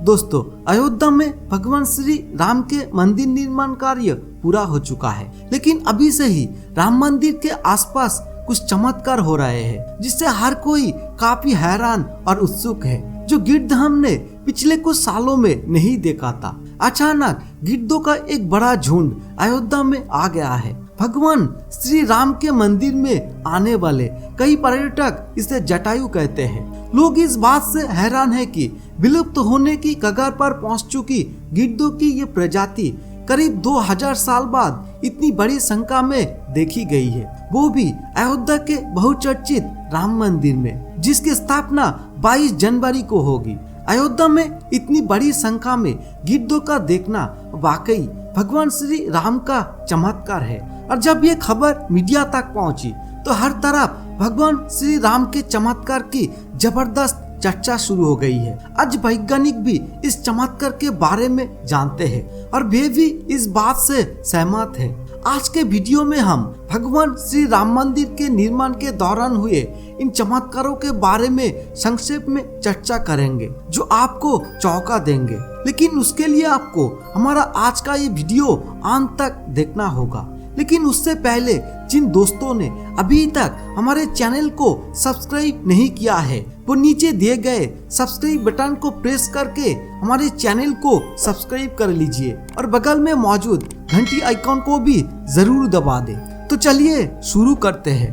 दोस्तों, अयोध्या में भगवान श्री राम के मंदिर निर्माण कार्य पूरा हो चुका है, लेकिन अभी से ही राम मंदिर के आसपास कुछ चमत्कार हो रहे हैं जिससे हर कोई काफी हैरान और उत्सुक है, जो गिद्ध हमने पिछले कुछ सालों में नहीं देखा था। अचानक गिद्धों का एक बड़ा झुंड अयोध्या में आ गया है। भगवान श्री राम के मंदिर में आने वाले कई पर्यटक इसे जटायु कहते हैं। लोग इस बात से हैरान है कि विलुप्त होने की कगार पर पहुंच चुकी गिद्धों की ये प्रजाति करीब 2000 साल बाद इतनी बड़ी संख्या में देखी गई है, वो भी अयोध्या के बहुचर्चित राम मंदिर में, जिसकी स्थापना 22 जनवरी को होगी। अयोध्या में इतनी बड़ी संख्या में गिद्धों का देखना वाकई भगवान श्री राम का चमत्कार है। और जब ये खबर मीडिया तक पहुंची तो हर तरफ भगवान श्री राम के चमत्कार की जबरदस्त चर्चा शुरू हो गई है। आज वैज्ञानिक भी इस चमत्कार के बारे में जानते हैं और वे भी इस बात से सहमत हैं। आज के वीडियो में हम भगवान श्री राम मंदिर के निर्माण के दौरान हुए इन चमत्कारों के बारे में संक्षेप में चर्चा करेंगे, जो आपको चौंका देंगे। लेकिन उसके लिए आपको हमारा आज का ये वीडियो अंत तक देखना होगा। लेकिन उससे पहले जिन दोस्तों ने अभी तक हमारे चैनल को सब्सक्राइब नहीं किया है, वो नीचे दिए गए सब्सक्राइब बटन को प्रेस करके हमारे चैनल को सब्सक्राइब कर लीजिए और बगल में मौजूद घंटी आइकॉन को भी जरूर दबा दे। तो चलिए शुरू करते हैं।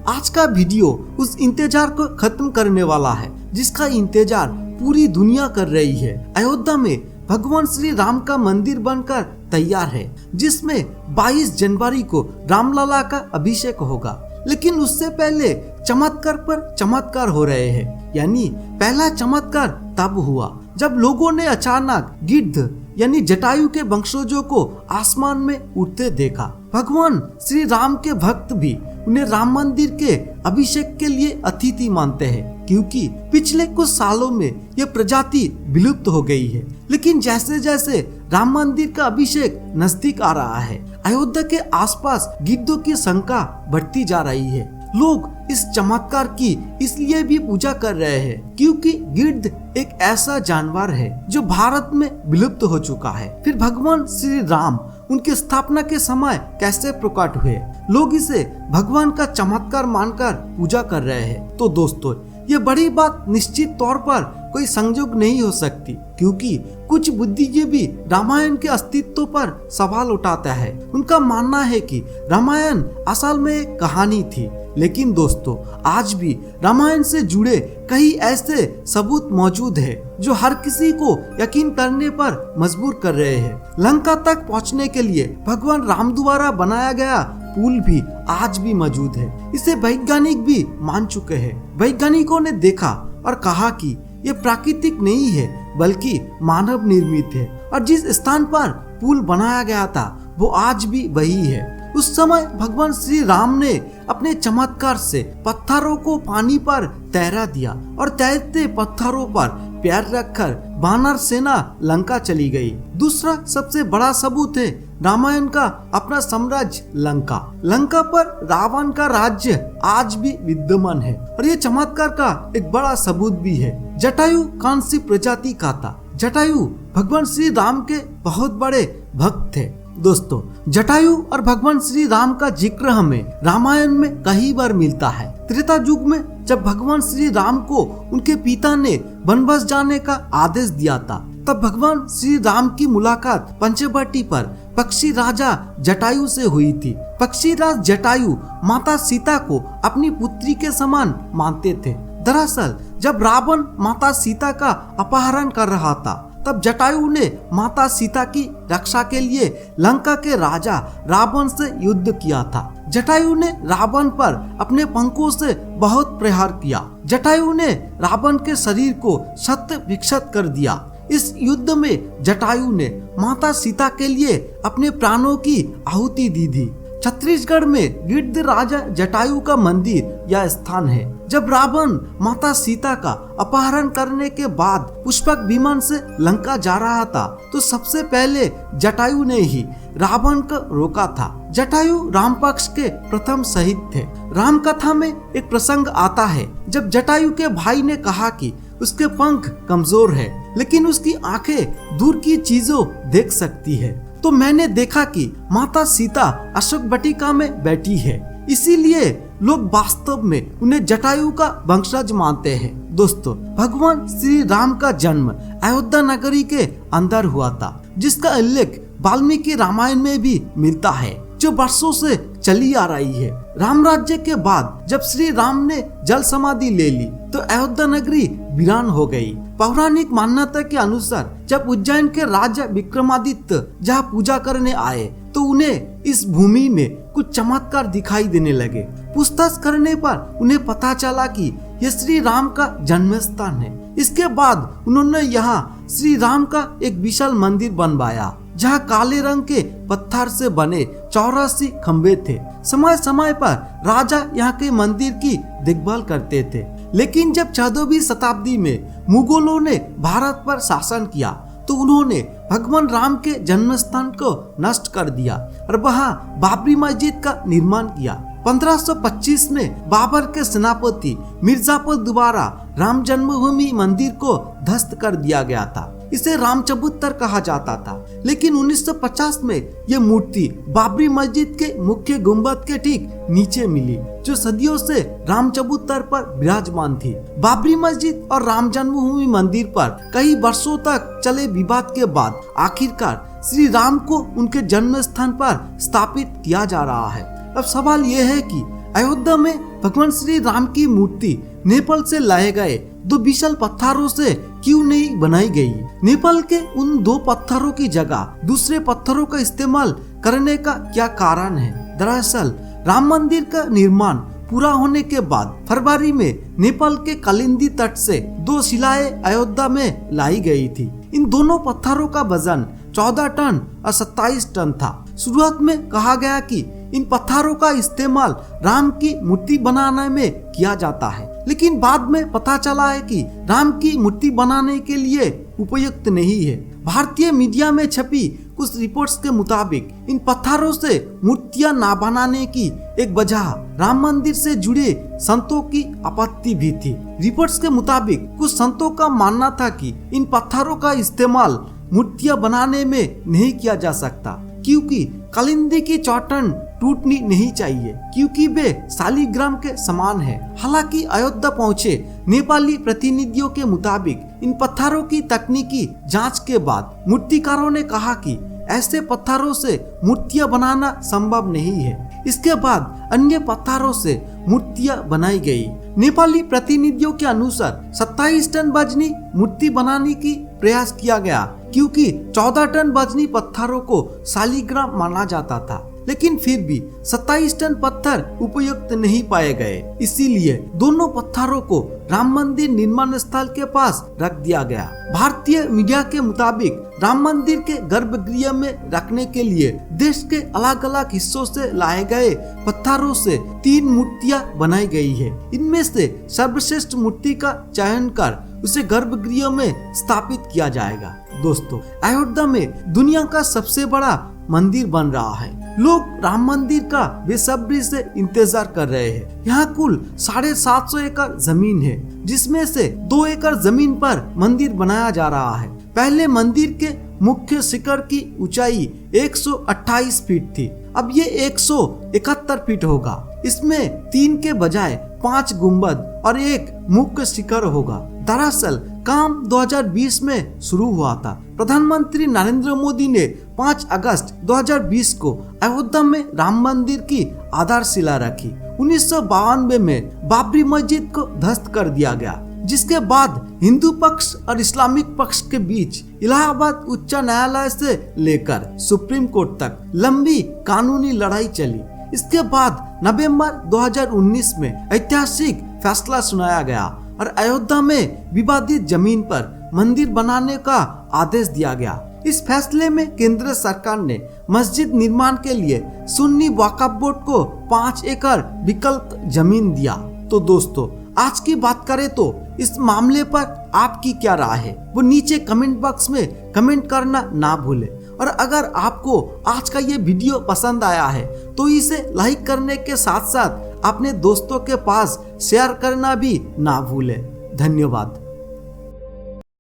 आज का वीडियो उस इंतजार को खत्म करने वाला है जिसका इंतजार पूरी दुनिया कर रही है। अयोध्या में भगवान श्री राम का मंदिर बनकर तैयार है, जिसमें 22 जनवरी को रामलला का अभिषेक होगा। लेकिन उससे पहले चमत्कार पर चमत्कार हो रहे हैं। यानी पहला चमत्कार तब हुआ जब लोगों ने अचानक गिद्ध यानी जटायु के वंशजों को आसमान में उड़ते देखा। भगवान श्री राम के भक्त भी उन्हें राम मंदिर के अभिषेक के लिए अतिथि मानते हैं, क्योंकि पिछले कुछ सालों में यह प्रजाति विलुप्त हो गई है। लेकिन जैसे जैसे राम मंदिर का अभिषेक नजदीक आ रहा है, अयोध्या के आसपास गिद्धों की संख्या बढ़ती जा रही है। लोग इस चमत्कार की इसलिए भी पूजा कर रहे हैं क्योंकि गिद्ध एक ऐसा जानवर है जो भारत में विलुप्त हो चुका है। फिर भगवान श्री राम उनकी स्थापना के समय कैसे प्रकट हुए, लोग इसे भगवान का चमत्कार मानकर पूजा कर रहे हैं। तो दोस्तों, ये बड़ी बात निश्चित तौर पर कोई संयोग नहीं हो सकती, क्योंकि कुछ बुद्धिजीवी रामायण के अस्तित्व पर सवाल उठाता है। उनका मानना है कि रामायण असल में एक कहानी थी। लेकिन दोस्तों, आज भी रामायण से जुड़े कई ऐसे सबूत मौजूद है जो हर किसी को यकीन करने पर मजबूर कर रहे हैं। लंका तक पहुंचने के लिए भगवान राम द्वारा बनाया गया पुल भी आज भी मौजूद है। इसे वैज्ञानिक भी मान चुके हैं। वैज्ञानिकों ने देखा और कहा कि ये प्राकृतिक नहीं है बल्कि मानव निर्मित है, और जिस स्थान पर पुल बनाया गया था वो आज भी वही है। उस समय भगवान श्री राम ने अपने चमत्कार से पत्थरों को पानी पर तैरा दिया और तैरते पत्थरों पर पैर रखकर वानर सेना लंका चली गई। दूसरा सबसे बड़ा सबूत है रामायण का अपना साम्राज्य लंका। लंका पर रावण का राज्य आज भी विद्यमान है, और ये चमत्कार का एक बड़ा सबूत भी है। जटायु कौन सी प्रजाति का था? जटायु भगवान श्री राम के बहुत बड़े भक्त थे। दोस्तों, जटायु और भगवान श्री राम का जिक्र हमें रामायण में कई बार मिलता है। त्रेता युग में जब भगवान श्री राम को उनके पिता ने वनवास जाने का आदेश दिया था, तब भगवान श्री राम की मुलाकात पंचवटी पर पक्षी राजा जटायु से हुई थी। पक्षी राज जटायु माता सीता को अपनी पुत्री के समान मानते थे। दरअसल जब रावण माता सीता का अपहरण कर रहा था, तब जटायु ने माता सीता की रक्षा के लिए लंका के राजा रावण से युद्ध किया था। जटायु ने रावण पर अपने पंखों से बहुत प्रहार किया। जटायु ने रावण के शरीर को शत विक्षत कर दिया। इस युद्ध में जटायु ने माता सीता के लिए अपने प्राणों की आहुति दी थी। छत्तीसगढ़ में गिद्ध राजा जटायु का मंदिर या स्थान है। जब रावण माता सीता का अपहरण करने के बाद पुष्पक विमान से लंका जा रहा था, तो सबसे पहले जटायु ने ही रावण को रोका था। जटायु राम पक्ष के प्रथम शहीद थे। राम कथा में एक प्रसंग आता है जब जटायु के भाई ने कहा कि उसके पंख कमजोर है, लेकिन उसकी आंखें दूर की चीजों देख सकती है। तो मैंने देखा कि माता सीता अशोक वाटिका में बैठी है, इसीलिए लोग वास्तव में उन्हें जटायु का वंशज मानते हैं। दोस्तों, भगवान श्री राम का जन्म अयोध्या नगरी के अंदर हुआ था, जिसका उल्लेख वाल्मीकि रामायण में भी मिलता है, जो वर्षों से चली आ रही है। राम राज्य के बाद जब श्री राम ने जल समाधि ले ली तो अयोध्या नगरी वीरान हो गई। पौराणिक मान्यता के अनुसार जब उज्जैन के राजा विक्रमादित्य जहाँ पूजा करने आए तो उन्हें इस भूमि में कुछ चमत्कार दिखाई देने लगे। पूछताछ करने पर उन्हें पता चला कि यह श्री राम का जन्म स्थान है। इसके बाद उन्होंने यहाँ श्री राम का एक विशाल मंदिर बनवाया, जहाँ काले रंग के पत्थर से बने 84 खंबे थे। समय समय पर राजा यहाँ के मंदिर की देखभाल करते थे, लेकिन जब 14वीं शताब्दी में मुगलों ने भारत पर शासन किया तो उन्होंने भगवान राम के जन्म स्थान को नष्ट कर दिया और वहाँ बाबरी मस्जिद का निर्माण किया। 1525 में बाबर के सेनापति मिर्जापुर द्वारा राम जन्मभूमि मंदिर को ध्वस्त कर दिया गया था। इसे राम चबूतर कहा जाता था, लेकिन 1950 में यह मूर्ति बाबरी मस्जिद के मुख्य गुंबद के ठीक नीचे मिली, जो सदियों से राम चबूतर पर विराजमान थी। बाबरी मस्जिद और राम जन्मभूमि मंदिर पर कई वर्षों तक चले विवाद के बाद आखिरकार श्री राम को उनके जन्म स्थान पर स्थापित किया जा रहा है। अब सवाल यह है कि अयोध्या में भगवान श्री राम की मूर्ति नेपाल से लाए गए 2 विशाल पत्थरों से क्यों नहीं बनाई गई? नेपाल के उन 2 पत्थरों की जगह दूसरे पत्थरों का इस्तेमाल करने का क्या कारण है? दरअसल राम मंदिर का निर्माण पूरा होने के बाद फरवरी में नेपाल के कालिंदी तट से 2 शिलाएं अयोध्या में लाई गई थी। इन दोनों पत्थरों का वजन 14 टन और 27 टन था। शुरुआत में कहा गया कि इन पत्थरों का इस्तेमाल राम की मूर्ति बनाने में किया जाता है, लेकिन बाद में पता चला है कि राम की मूर्ति बनाने के लिए उपयुक्त नहीं है। भारतीय मीडिया में छपी कुछ रिपोर्ट्स के मुताबिक इन पत्थरों से मूर्तियां ना बनाने की एक वजह राम मंदिर से जुड़े संतों की आपत्ति भी थी। रिपोर्ट्स के मुताबिक कुछ संतों का मानना था कि इन पत्थरों का इस्तेमाल मूर्तियां बनाने में नहीं किया जा सकता, क्योंकि कालिंदी की चौटन टूटनी नहीं चाहिए, क्योंकि वे शालिग्राम के समान है। हालांकि अयोध्या पहुंचे नेपाली प्रतिनिधियों के मुताबिक इन पत्थरों की तकनीकी जांच के बाद मूर्तिकारों ने कहा कि ऐसे पत्थरों से मूर्तियां बनाना संभव नहीं है। इसके बाद अन्य पत्थरों से मूर्तियां बनाई गई। नेपाली प्रतिनिधियों के अनुसार 27 टन वजनी मूर्ति बनाने की प्रयास किया गया, क्योंकि 14 टन वजनी पत्थरों को शालिग्राम माना जाता था, लेकिन फिर भी 27 टन पत्थर उपयुक्त नहीं पाए गए। इसीलिए दोनों पत्थरों को राम मंदिर निर्माण स्थल के पास रख दिया गया। भारतीय मीडिया के मुताबिक राम मंदिर के गर्भगृह में रखने के लिए देश के अलग अलग हिस्सों से लाए गए पत्थरों से 3 मूर्तियां बनाई गई है। इनमें से सर्वश्रेष्ठ मूर्ति का चयन कर उसे गर्भगृह में स्थापित किया जाएगा। दोस्तों, अयोध्या में दुनिया का सबसे बड़ा मंदिर बन रहा है। लोग राम मंदिर का बेसब्री से इंतजार कर रहे हैं। यहाँ कुल 750 एकड़ जमीन है, जिसमें से 2 एकड़ जमीन पर मंदिर बनाया जा रहा है। पहले मंदिर के मुख्य शिखर की ऊंचाई 128 फीट थी, अब ये 171 फीट होगा। इसमें 3 के बजाय 5 गुंबद और 1 मुख्य शिखर होगा। दरअसल काम 2020 में शुरू हुआ था। प्रधानमंत्री नरेंद्र मोदी ने 5 अगस्त 2020 को अयोध्या में राम मंदिर की आधारशिला रखी। 1992 में बाबरी मस्जिद को ध्वस्त कर दिया गया, जिसके बाद हिंदू पक्ष और इस्लामिक पक्ष के बीच इलाहाबाद उच्च न्यायालय से लेकर सुप्रीम कोर्ट तक लंबी कानूनी लड़ाई चली। इसके बाद नवंबर 2019 में ऐतिहासिक फैसला सुनाया गया और अयोध्या में विवादित जमीन पर मंदिर बनाने का आदेश दिया गया। इस फैसले में केंद्र सरकार ने मस्जिद निर्माण के लिए सुन्नी वक्फ बोर्ड को 5 एकड़ विकल्प जमीन दिया। तो दोस्तों, आज की बात करें तो इस मामले पर आपकी क्या राय है वो नीचे कमेंट बॉक्स में कमेंट करना ना भूलें। और अगर आपको आज का ये वीडियो पसंद आया है तो इसे लाइक करने के साथ साथ अपने दोस्तों के पास शेयर करना भी ना भूलें। धन्यवाद।